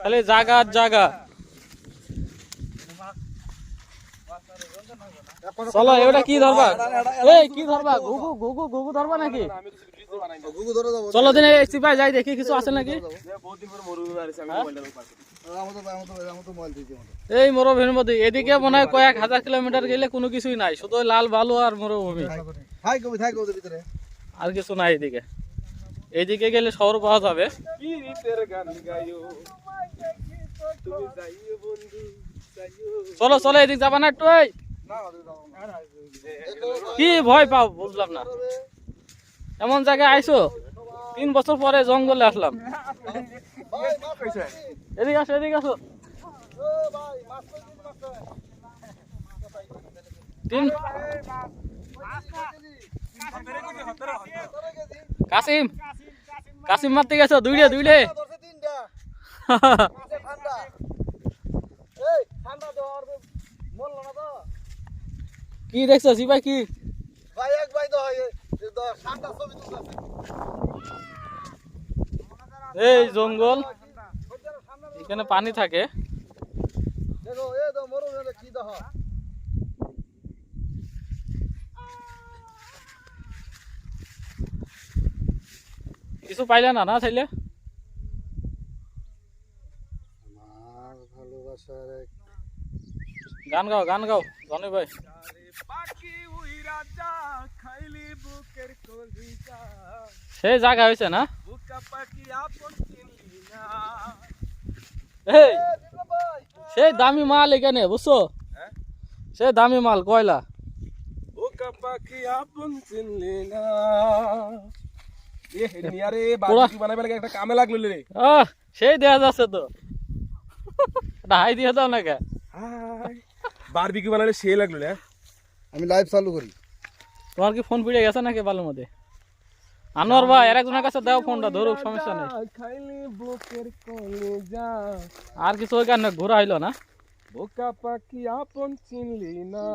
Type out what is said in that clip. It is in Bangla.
খালি জাগা আর জাগা। চলো এটা কি ধরবা? এই কি ধরবা? ঘুঘু ঘুঘু ঘুঘু ধরবা নাকি? চলো দিনে চিপাই যাই দেখি কিছু আছে নাকি। এই মরুভূমির মধ্যে এদিকে মনে হয় কয়েক হাজার কিলোমিটার গেলে কোনো কিছুই নাই, শুধু লাল বালু আর মরুভূমি, আর কিছু নাই এদিকে। এইদিকে গেলে শহর পাওয়া যাবে। চলো চলো এদিকে যাবা না একটু? কি ভয় পাও বুঝলাম না, এমন জায়গায় আইসো 3 বছর পরে জঙ্গলে আসলাম। এদিকে আসো এদিকে আসো। কাসিম কাসিম মারতে গেছো? দুইটা কি দেখছো সিপাই? কি এই জঙ্গল, এখানে পানি থাকে। কিছু পাইলে না না চাইলে? গান গাও গান গাও জনি ভাই। সেই জায়গা হয়েছে না? সেই দামি মাল এখানে বুঝছো, সেই দামি মাল কয়লা। সেই দেয়া যাচ্ছে তো, হাই দিয়ে দাও না কে? বারবিকিউ বানালে সে লাগলো না। আমি লাইভ চালু করি। তোমার কি ফোন পিড়ে গেছে নাকি বালুর মধ্যে? আনোয়ার ভাই আর একজনের কাছে দাও ফোনটা, ধরুক সমস্যা নেই। আর কিছু ওই কারণে ঘোরা হইলো না। বোকা পাখি আপন চিনলি না।